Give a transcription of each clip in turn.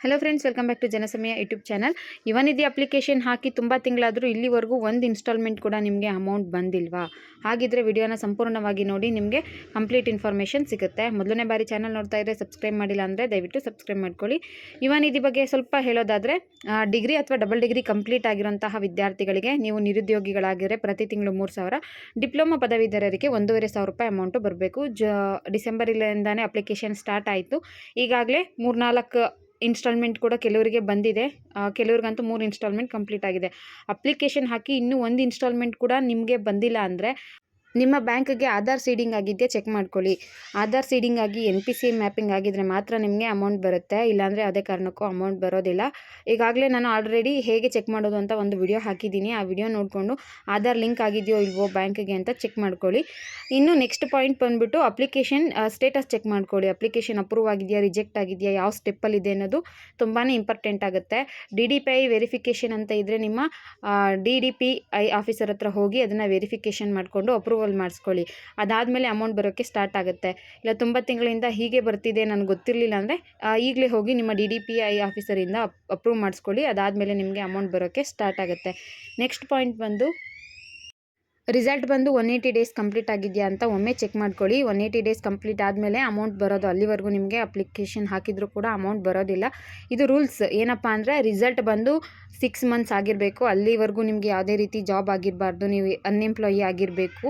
Hello friends, welcome back to Janasamaya YouTube channel. ಇವನಿದಿ application ಹಾಕಿ ತುಂಬ ತಿಂಗಳಾದರೂ ಇಲ್ಲಿವರೆಗೂ ಒಂದು ಇನ್ಸ್ಟಾಲ್ಮೆಂಟ್ ಕೂಡ ನಿಮಗೆ ಅಮೌಂಟ್ ಬಂದಿಲ್ವಾ? ಹಾಗಿದ್ರೆ ವಿಡಿಯೋನ ಸಂಪೂರ್ಣವಾಗಿ ನೋಡಿ, ನಿಮಗೆ ಕಂಪ್ಲೀಟ್ ಇನ್ಫಾರ್ಮೇಷನ್ ಸಿಗುತ್ತೆ. ಮೊದಲನೇ ಬಾರಿ ಚಾನಲ್ ನೋಡ್ತಾ ಇದ್ದರೆ ಸಬ್ಸ್ಕ್ರೈಬ್ ಮಾಡಿಲ್ಲ ಅಂದರೆ ದಯವಿಟ್ಟು ಸಬ್ಸ್ಕ್ರೈಬ್ ಮಾಡ್ಕೊಳ್ಳಿ. ಇವನಿದಿ ಬಗ್ಗೆ ಸ್ವಲ್ಪ ಹೇಳೋದಾದರೆ, ಡಿಗ್ರಿ ಅಥವಾ ಡಬಲ್ ಡಿಗ್ರಿ ಕಂಪ್ಲೀಟ್ ಆಗಿರೋಂತಹ ವಿದ್ಯಾರ್ಥಿಗಳಿಗೆ, ನೀವು ನಿರುದ್ಯೋಗಿಗಳಾಗಿದ್ದರೆ ಪ್ರತಿ ತಿಂಗಳು 3,000, ಡಿಪ್ಲೊಮಾ ಪದವೀಧರರಿಗೆ 1,500 ರೂಪಾಯಿ ಅಮೌಂಟು ಬರಬೇಕು. ಡಿಸೆಂಬರಿಂದನೇ ಅಪ್ಲಿಕೇಶನ್ ಸ್ಟಾರ್ಟ್ ಆಯಿತು. ಈಗಾಗಲೇ 3-4 ಇನ್ಸ್ಟಾಲ್ಮೆಂಟ್ ಕೂಡ ಕೆಲವರಿಗೆ ಬಂದಿದೆ. ಕೆಲವ್ರಿಗಂತೂ 3 ಇನ್ಸ್ಟಾಲ್ಮೆಂಟ್ ಕಂಪ್ಲೀಟ್ ಆಗಿದೆ. ಅಪ್ಲಿಕೇಶನ್ ಹಾಕಿ ಇನ್ನೂ 1 ಇನ್ಸ್ಟಾಲ್ಮೆಂಟ್ ಕೂಡ ನಿಮಗೆ ಬಂದಿಲ್ಲ ಅಂದರೆ ನಿಮ್ಮ ಬ್ಯಾಂಕ್ಗೆ ಆಧಾರ್ ಸೀಡಿಂಗ್ ಆಗಿದ್ದೇ ಚೆಕ್ ಮಾಡ್ಕೊಳ್ಳಿ. ಆಧಾರ್ ಸೀಡಿಂಗ್ ಆಗಿ NPCI ಮ್ಯಾಪಿಂಗ್ ಆಗಿದ್ದರೆ ಮಾತ್ರ ನಿಮಗೆ ಅಮೌಂಟ್ ಬರುತ್ತೆ, ಇಲ್ಲಾಂದರೆ ಅದೇ ಕಾರಣಕ್ಕೂ ಅಮೌಂಟ್ ಬರೋದಿಲ್ಲ. ಈಗಾಗಲೇ ನಾನು ಆಲ್ರೆಡಿ ಹೇಗೆ ಚೆಕ್ ಮಾಡೋದು ಅಂತ ಒಂದು ವಿಡಿಯೋ ಹಾಕಿದ್ದೀನಿ. ಆ ವಿಡಿಯೋ ನೋಡಿಕೊಂಡು ಆಧಾರ್ ಲಿಂಕ್ ಆಗಿದೆಯೋ ಇಲ್ವೋ ಬ್ಯಾಂಕ್ಗೆ ಅಂತ ಚೆಕ್ ಮಾಡ್ಕೊಳ್ಳಿ. ಇನ್ನು ನೆಕ್ಸ್ಟ್ ಪಾಯಿಂಟ್ ಬಂದುಬಿಟ್ಟು ಅಪ್ಲಿಕೇಶನ್ ಸ್ಟೇಟಸ್ ಚೆಕ್ ಮಾಡ್ಕೊಳ್ಳಿ. ಅಪ್ಲಿಕೇಶನ್ ಅಪ್ರೂವ್ ಆಗಿದೆಯಾ, ರಿಜೆಕ್ಟ್ ಆಗಿದೆಯಾ, ಯಾವ ಸ್ಟೆಪ್ಪಲ್ಲಿದೆ ಅನ್ನೋದು ತುಂಬಾ ಇಂಪಾರ್ಟೆಂಟ್ ಆಗುತ್ತೆ. DDPI ವೆರಿಫಿಕೇಷನ್ ಅಂತ ಇದ್ದರೆ ನಿಮ್ಮ DDPI ಆಫೀಸರ್ ಹತ್ರ ಹೋಗಿ ಅದನ್ನು ವೆರಿಫಿಕೇಷನ್ ಮಾಡಿಕೊಂಡು ಅಪ್ರೂವಲ್ ಮಾಡಿಸ್ಕೊಳ್ಳಿ. ಅದಾದಮೇಲೆ ಅಮೌಂಟ್ ಬರೋಕ್ಕೆ ಸ್ಟಾರ್ಟ್ ಆಗುತ್ತೆ. ಇಲ್ಲ ತುಂಬ ತಿಂಗಳಿಂದ ಹೀಗೆ ಬರ್ತಿದೆ, ನನಗೆ ಗೊತ್ತಿರಲಿಲ್ಲ ಅಂದರೆ ಈಗಲೇ ಹೋಗಿ ನಿಮ್ಮ DDPI ಆಫೀಸರಿಂದ ಅಪ್ರೂವ್ ಮಾಡಿಸ್ಕೊಳ್ಳಿ. ಅದಾದಮೇಲೆ ನಿಮಗೆ ಅಮೌಂಟ್ ಬರೋಕ್ಕೆ ಸ್ಟಾರ್ಟ್ ಆಗುತ್ತೆ. ನೆಕ್ಸ್ಟ್ ಪಾಯಿಂಟ್ ಬಂದು ರಿಸಲ್ಟ್ ಬಂದು 180 ಡೇಸ್ ಕಂಪ್ಲೀಟ್ ಆಗಿದೆಯಾ ಅಂತ ಒಮ್ಮೆ ಚೆಕ್ ಮಾಡ್ಕೊಳ್ಳಿ. 180 ಡೇಸ್ ಕಂಪ್ಲೀಟ್ ಆದಮೇಲೆ ಅಮೌಂಟ್ ಬರೋದು. ಅಲ್ಲಿವರೆಗೂ ನಿಮಗೆ ಅಪ್ಲಿಕೇಶನ್ ಹಾಕಿದರೂ ಕೂಡ ಅಮೌಂಟ್ ಬರೋದಿಲ್ಲ. ಇದು ರೂಲ್ಸ್. ಏನಪ್ಪ ಅಂದರೆ ರಿಸಲ್ಟ್ ಬಂದು 6 ಮಂತ್ಸ್ ಆಗಿರಬೇಕು. ಅಲ್ಲಿವರೆಗೂ ನಿಮಗೆ ಯಾವುದೇ ರೀತಿ ಜಾಬ್ ಆಗಿರಬಾರ್ದು, ನೀವು ಅನ್ಎಂಪ್ಲಾಯಿ ಆಗಿರಬೇಕು.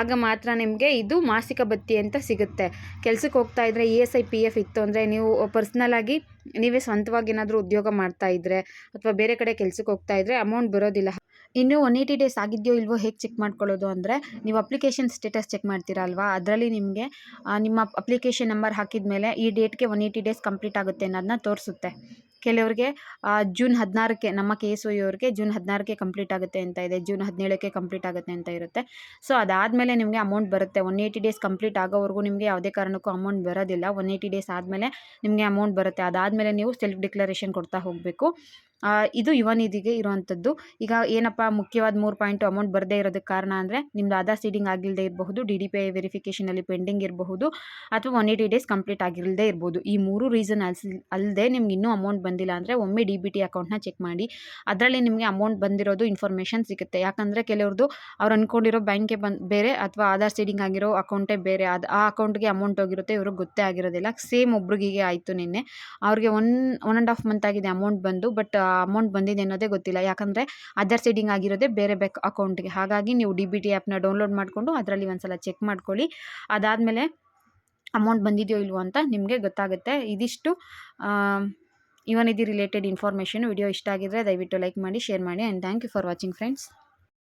ಆಗ ಮಾತ್ರ ನಿಮಗೆ ಇದು ಮಾಸಿಕ ಭತ್ಯೆ ಅಂತ ಸಿಗುತ್ತೆ. ಕೆಲಸಕ್ಕೆ ಹೋಗ್ತಾ ಇದ್ದರೆ ESI PF ಇತ್ತು ಅಂದರೆ, ನೀವು ಪರ್ಸ್ನಲಾಗಿ ನೀವೇ ಸ್ವಂತವಾಗಿ ಏನಾದರೂ ಉದ್ಯೋಗ ಮಾಡ್ತಾ ಇದ್ದರೆ ಅಥವಾ ಬೇರೆ ಕಡೆ ಕೆಲಸಕ್ಕೆ ಹೋಗ್ತಾ ಇದ್ದರೆ ಅಮೌಂಟ್ ಬರೋದಿಲ್ಲ. ಇನ್ನು 180 ಡೇಸ್ ಆಗಿದೆಯೋ ಇಲ್ವೋ ಹೇಗೆ ಚೆಕ್ ಮಾಡ್ಕೊಳ್ಳೋದು ಅಂದರೆ, ನೀವು ಅಪ್ಲಿಕೇಶನ್ ಸ್ಟೇಟಸ್ ಚೆಕ್ ಮಾಡ್ತೀರಾ ಅಲ್ವಾ, ಅದರಲ್ಲಿ ನಿಮಗೆ ನಿಮ್ಮ ಅಪ್ಲಿಕೇಶನ್ ನಂಬರ್ ಹಾಕಿದ ಮೇಲೆ ಈ ಡೇಟ್ಗೆ 180 ಡೇಸ್ ಕಂಪ್ಲೀಟ್ ಆಗುತ್ತೆ ಅನ್ನೋದನ್ನ ತೋರಿಸುತ್ತೆ. ಕೆಲವರಿಗೆ ಜೂನ್ 16ಕ್ಕೆ, ನಮ್ಮ KSY ಅವ್ರಿಗೆ ಜೂನ್ 16ಕ್ಕೆ ಕಂಪ್ಲೀಟ್ ಆಗುತ್ತೆ ಅಂತ ಇದೆ, ಜೂನ್ 17ಕ್ಕೆ ಕಂಪ್ಲೀಟ್ ಆಗುತ್ತೆ ಅಂತ ಇರುತ್ತೆ. ಸೊ ಅದಾದಮೇಲೆ ನಿಮಗೆ ಅಮೌಂಟ್ ಬರುತ್ತೆ. 180 ಡೇಸ್ ಕಂಪ್ಲೀಟ್ ಆಗೋವರೆಗೂ ನಿಮಗೆ ಯಾವುದೇ ಕಾರಣಕ್ಕೂ ಅಮೌಂಟ್ ಬರೋದಿಲ್ಲ. 180 ಡೇಸ್ ಆದಮೇಲೆ ನಿಮಗೆ ಅಮೌಂಟ್ ಬರುತ್ತೆ. ಅದಾದಮೇಲೆ ನೀವು ಸೆಲ್ಫ್ ಡಿಕ್ಲರೇಷನ್ ಕೊಡ್ತಾ ಹೋಗಬೇಕು. ಇದು ಯುವನಿಧಿಗೆ ಇರುವಂಥದ್ದು. ಈಗ ಏನಪ್ಪ ಮುಖ್ಯವಾದ 3 ಪಾಯಿಂಟು ಅಮೌಂಟ್ ಬರದೇ ಇರೋದಕ್ಕೆ ಕಾರಣ ಅಂದರೆ, ನಿಮ್ಮದು ಆಧಾರ್ ಸೀಡಿಂಗ್ ಆಗಿಲ್ಲದೆ ಇರಬಹುದು, DDPI ವೆರಿಫಿಕೇಷನಲ್ಲಿ ಪೆಂಡಿಂಗ್ ಇರಬಹುದು, ಅಥವಾ 180 ಡೇಸ್ ಕಂಪ್ಲೀಟ್ ಆಗಿಲ್ಲದೆ ಇರ್ಬೋದು. ಈ 3 ರೀಸನ್ ಅಲ್ಲದೆ ನಿಮ್ಗೆ ಇನ್ನೂ ಅಮೌಂಟ್ ಬಂದಿಲ್ಲ ಅಂದರೆ ಒಮ್ಮೆ DBT ಅಕೌಂಟ್ನ ಚೆಕ್ ಮಾಡಿ. ಅದರಲ್ಲಿ ನಿಮಗೆ ಅಮೌಂಟ್ ಬಂದಿರೋದು ಇನ್ಫಾರ್ಮೇಷನ್ ಸಿಗುತ್ತೆ. ಯಾಕಂದರೆ ಕೆಲವ್ರದ್ದು ಅವ್ರು ಅಂದ್ಕೊಂಡಿರೋ ಬ್ಯಾಂಕ್ಗೆ ಬೇರೆ, ಅಥವಾ ಆಧಾರ್ ಸೀಡಿಂಗ್ ಆಗಿರೋ ಅಕೌಂಟೇ ಬೇರೆ, ಆ ಅಕೌಂಟ್ಗೆ ಅಮೌಂಟ್ ಹೋಗಿರುತ್ತೆ, ಇವ್ರಿಗೆ ಗೊತ್ತೇ ಆಗಿರೋದಿಲ್ಲ. ಸೇಮ್ ಒಬ್ರಿಗೆ ಆಯಿತು ನಿನ್ನೆ, ಅವ್ರಿಗೆ 1.5 ಮಂತ್ ಆಗಿದೆ ಅಮೌಂಟ್ ಬಂದು, ಬಟ್ ಅಮೌಂಟ್ ಬಂದಿದೆ ಅನ್ನೋದೇ ಗೊತ್ತಿಲ್ಲ. ಯಾಕಂದರೆ ಆಧಾರ್ ಸೀಡಿಂಗ್ ಆಗಿರೋದೇ ಬೇರೆ ಅಕೌಂಟ್ಗೆ. ಹಾಗಾಗಿ ನೀವು DBT ಆ್ಯಪ್ನ ಡೌನ್ಲೋಡ್ ಮಾಡಿಕೊಂಡು ಅದರಲ್ಲಿ ಒಂದ್ಸಲ ಚೆಕ್ ಮಾಡ್ಕೊಳ್ಳಿ. ಅದಾದಮೇಲೆ ಅಮೌಂಟ್ ಬಂದಿದೆಯೋ ಇಲ್ವೋ ಅಂತ ನಿಮಗೆ ಗೊತ್ತಾಗುತ್ತೆ. ಇದಿಷ್ಟು ಇವನಿದಿ ರಿಲೇಟೆಡ್ ಇನ್ಫಾರ್ಮೇಷನ್. ವಿಡಿಯೋ ಇಷ್ಟ ಆಗಿದ್ರೆ ದಯವಿಟ್ಟು ಲೈಕ್ ಮಾಡಿ, ಶೇರ್ ಮಾಡಿ, and thank you for watching friends.